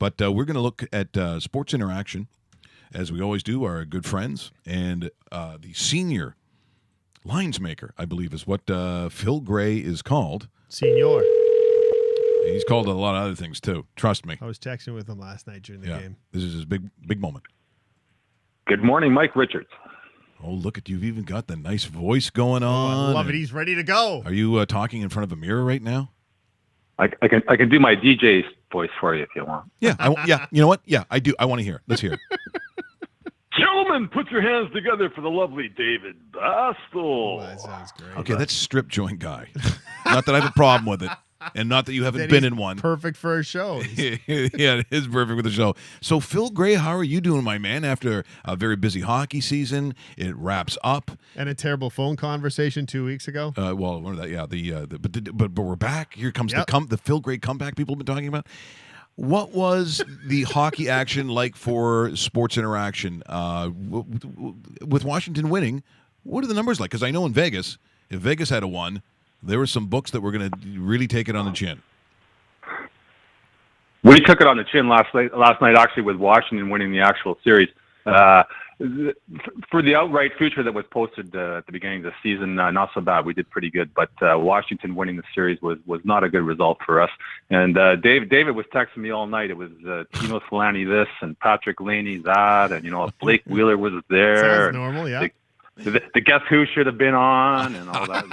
But we're going to look at sports interaction, as we always do, our good friends, and the senior lines maker, I believe, is what Phill Gray is called. Senior. He's called a lot of other things, too. Trust me. I was texting with him last night during the game. This is his big moment. Good morning, Mike Richards. Oh, look at you. You've even got the nice voice going on. I love it. He's ready to go. Are you talking in front of a mirror right now? I can do my DJ voice for you if you want. Yeah. You know what? Yeah, I do. I want to hear it. Let's hear it. Gentlemen, put your hands together for the lovely David Bastel. Oh, that sounds great. Okay, that's strip joint guy. Not that I have a problem with it, and not that you haven't been in one. Perfect for a show. Yeah, it is perfect for the show. So, Phill Gray, how are you doing, my man? After a very busy hockey season, it wraps up. And a terrible phone conversation 2 weeks ago. Well, one of that, yeah. But we're back. Here comes the Phill Gray comeback people have been talking about. What was the hockey action like for sports interaction with Washington winning? What are the numbers like? Because I know in Vegas, if Vegas had a won, there were some books that were going to really take it on the chin. We took it on the chin last night, actually, with Washington winning the actual series. For the outright future that was posted at the beginning of the season, not so bad. We did pretty good, but Washington winning the series was not a good result for us. And David was texting me all night. It was Tino Solani this and Patrick Laney that, and Blake Wheeler was there. Sounds normal, yeah. The Guess Who should have been on and all that.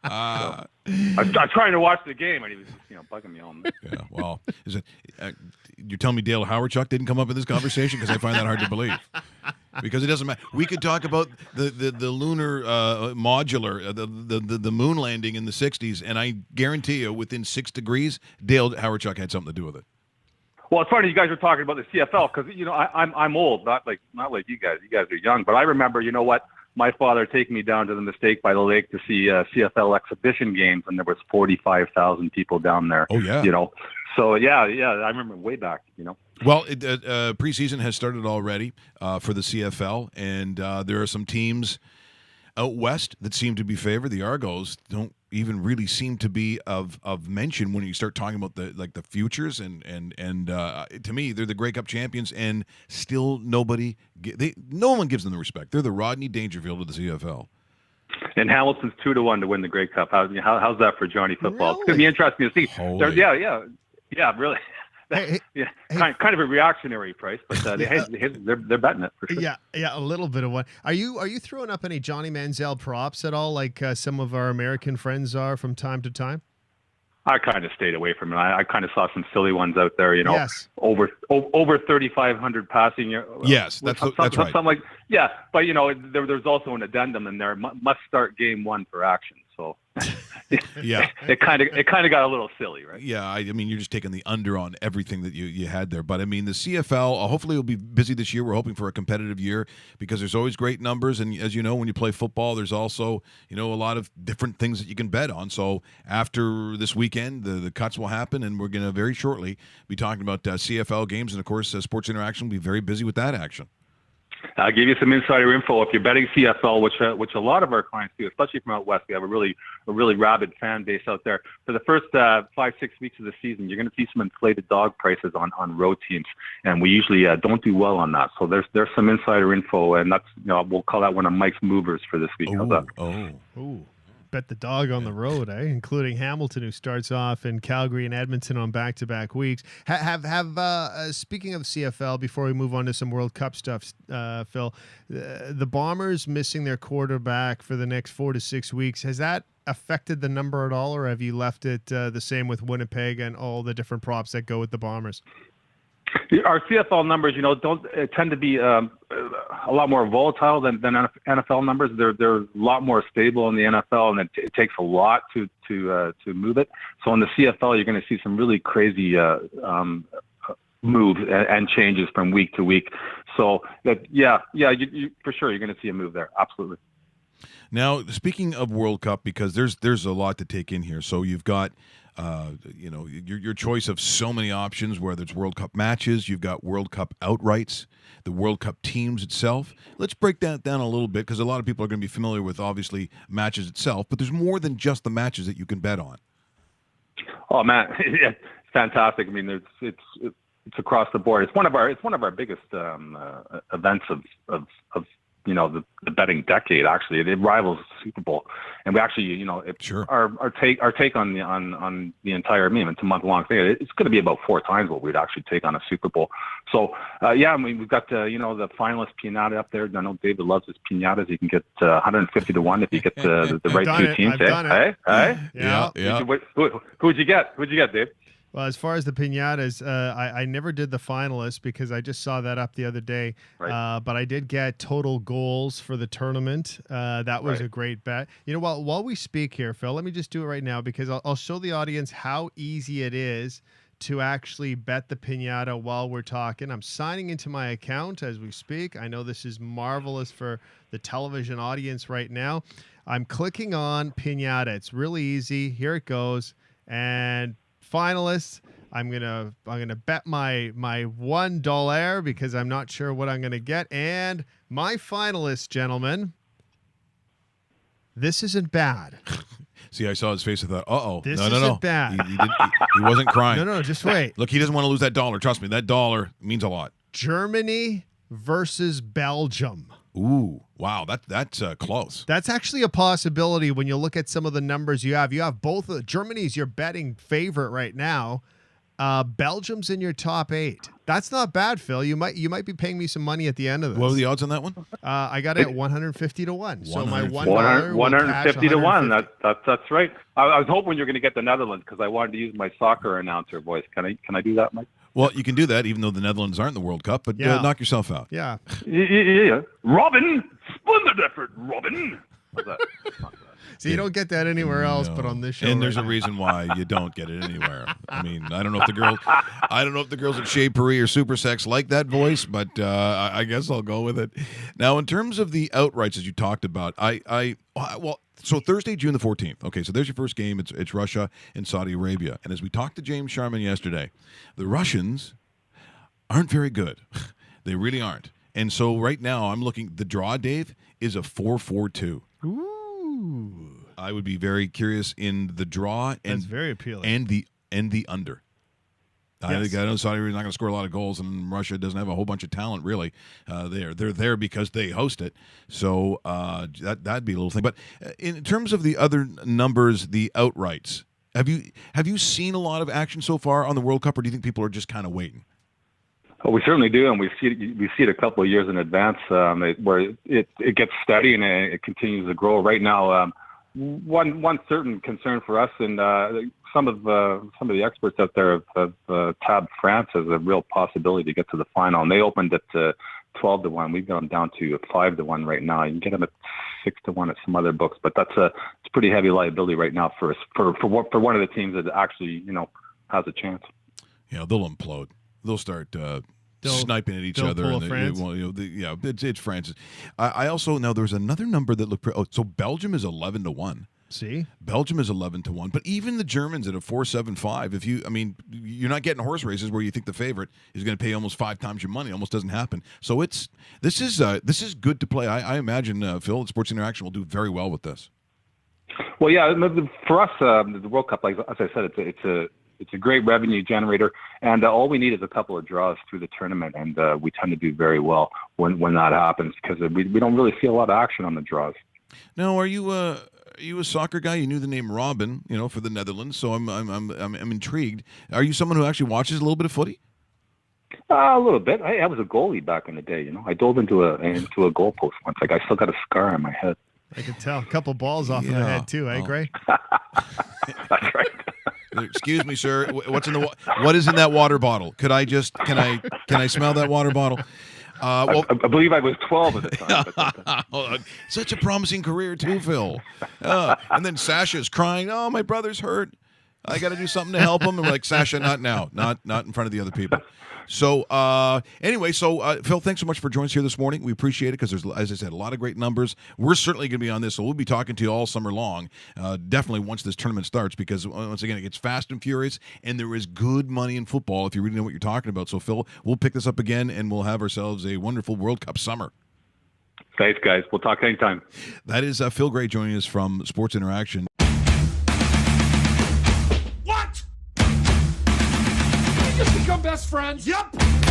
I'm trying to watch the game, and he was bugging me all night. Yeah, well, is it? You're telling me Dale Howardchuk didn't come up in this conversation? Because I find that hard to believe. Because it doesn't matter. We could talk about the lunar modular, the moon landing in the '60s, and I guarantee you, within 6 degrees, Dale Howardchuk had something to do with it. Well, it's funny you guys were talking about the CFL because I'm old, not like you guys. You guys are young, but I remember my father taking me down to the Mistake by the Lake to see CFL exhibition games, and there was 45,000 people down there. Oh yeah, So yeah, I remember way back. Well, preseason has started already for the CFL, and there are some teams out west that seem to be favored. The Argos don't even really seem to be of mention when you start talking about the futures and to me they're the Grey Cup champions, and still no one gives them the respect. They're the Rodney Dangerfield of the CFL. And Hamilton's 2-1 to win the Grey Cup. How's that for Johnny football? Really? It's gonna be interesting to see. Holy. Yeah, really. Kind of a reactionary price, but they're betting it for sure. Yeah, a little bit of one. Are you throwing up any Johnny Manziel props at all, like some of our American friends are from time to time? I kind of stayed away from it. I kind of saw some silly ones out there, Yes. over 3,500 passing. Yes, that's right. Something like but there's also an addendum in there. Must start game 1 for action. So yeah, it kind of got a little silly, right? Yeah, I mean, you're just taking the under on everything that you had there. But I mean, the CFL hopefully will be busy this year. We're hoping for a competitive year because there's always great numbers, and as you know, when you play football, there's also a lot of different things that you can bet on. So after this weekend, the cuts will happen, and we're going to very shortly be talking about CFL games, and of course, Sports Interaction will be very busy with that action. I'll give you some insider info. If you're betting CFL, which a lot of our clients do, especially from out west, we have a really rabid fan base out there. For the first 5-6 weeks of the season, you're going to see some inflated dog prices on road teams, and we usually don't do well on that. So there's some insider info, and that's we'll call that one of Mike's movers for this week. How's that? Ooh. Bet the dog on the road, including Hamilton, who starts off in Calgary and Edmonton on back-to-back weeks. Speaking of CFL, before we move on to some World Cup stuff, Phill, the Bombers missing their quarterback for the next 4 to 6 weeks, has that affected the number at all, or have you left it the same with Winnipeg and all the different props that go with the Bombers? Our CFL numbers, don't tend to be a lot more volatile than NFL numbers. They're a lot more stable in the NFL, and it takes a lot to move it. So in the CFL, you're going to see some really crazy moves and changes from week to week. So you for sure you're going to see a move there. Absolutely. Now, speaking of World Cup, because there's a lot to take in here. So you've got your choice of so many options, whether it's World Cup matches, you've got World Cup outrights, the World Cup teams itself. Let's break that down a little bit, because a lot of people are going to be familiar with, obviously, matches itself, but there's more than just the matches that you can bet on. Oh man, it's fantastic. I mean, it's across the board. It's one of our biggest events of the betting decade. Actually, it rivals the Super Bowl, and we actually Sure. our take on the entire it's a month-long thing. It's going to be about 4 times what we'd actually take on a Super Bowl. So yeah, I mean, we've got the finalist pinata up there. I know David loves his pinatas. You can get 150 to 1 if you get the right two teams. Hey? Yeah. Who'd you get? Who'd you get, Dave? Well, as far as the piñatas, I never did the finalists because I just saw that up the other day. Right. But I did get total goals for the tournament. That was a great bet. You know, while we speak here, Phil, let me just do it right now because I'll show the audience how easy it is to actually bet the piñata while we're talking. I'm signing into my account as we speak. I know this is marvelous for the television audience right now. I'm clicking on piñata. It's really easy. Here it goes. And finalists, I'm gonna bet my $1 because I'm not sure what I'm gonna get. And my finalists, gentlemen, this isn't bad. See, I saw his face. I thought, uh-oh. This No. isn't bad. He wasn't crying. No, just wait. Look, he doesn't want to lose that dollar. Trust me, that dollar means a lot. Germany versus Belgium. Ooh, wow, that's close. That's actually a possibility when you look at some of the numbers you have. You have both. Germany's your betting favorite right now. Belgium's in your top 8. That's not bad, Phil. You might be paying me some money at the end of this. What were the odds on that one? I got it at 150 to 1. So my $1 150 to 1. That's right. I was hoping you were going to get the Netherlands because I wanted to use my soccer announcer voice. Can I do that, Mike? Well, you can do that even though the Netherlands aren't in the World Cup, but knock yourself out. Yeah. Yeah. Robin, splendid effort, Robin. How's that? So you don't get that anywhere else but on this show. And there's a reason why you don't get it anywhere. I mean, I don't know if the girls at Chez Paris or Super Sex like that voice, but I guess I'll go with it. Now, in terms of the outrights as you talked about, so Thursday, June the 14th. Okay, so there's your first game. It's Russia and Saudi Arabia. And as we talked to James Sharman yesterday, the Russians aren't very good. They really aren't. And so right now I'm looking, the draw, Dave, is a 4-4-2. Ooh. I would be very curious in the draw That's very appealing. and the under. Yes. I know Saudi Arabia's not going to score a lot of goals, and Russia doesn't have a whole bunch of talent, really. They're there because they host it, so that'd be a little thing. But in terms of the other numbers, the outrights, have you seen a lot of action so far on the World Cup, or do you think people are just kind of waiting? Well, we certainly do, and we see it a couple of years in advance, where it gets steady and it continues to grow. Right now, one certain concern for us, and some of the experts out there have tabbed France as a real possibility to get to the final, and they opened it 12 to 1. We've got them down to 5 to 1 right now. You can get them at 6 to 1 at some other books, but it's a pretty heavy liability right now for us for one of the teams that actually has a chance. Yeah, they'll implode. They'll start sniping at each other. It's France. I also now there's another number that looked. So Belgium is 11 to 1. See, Belgium is 11 to 1, but even the Germans at a 4.75. You're not getting horse races where you think the favorite is going to pay almost 5 times your money. Almost doesn't happen. So this is good to play. I imagine Phil at Sports Interaction will do very well with this. Well, yeah, for us, the World Cup, like as I said, it's a great revenue generator, and all we need is a couple of draws through the tournament, and we tend to do very well when that happens because we don't really see a lot of action on the draws. Now, are you a soccer guy? You knew the name Robin, for the Netherlands, so I'm intrigued. Are you someone who actually watches a little bit of footy? A little bit. I was a goalie back in the day. I dove into a goalpost once. Like I still got a scar on my head. I can tell. A couple balls off in the head too, Gray? That's right. Excuse me, sir. What is in that water bottle? Can I smell that water bottle? I believe I was 12 at the time. Such a promising career too, Phil. And then Sasha's crying. Oh, my brother's hurt. I got to do something to help him. And we're like, Sasha, not now, not in front of the other people. So anyway, Phil, thanks so much for joining us here this morning. We appreciate it because there's, as I said, a lot of great numbers. We're certainly going to be on this, so we'll be talking to you all summer long, definitely once this tournament starts, because once again, it gets fast and furious, and there is good money in football if you really know what you're talking about. So, Phil, we'll pick this up again, and we'll have ourselves a wonderful World Cup summer. Thanks, guys. We'll talk anytime. That is Phil Gray joining us from Sports Interaction. become best friends? Yep.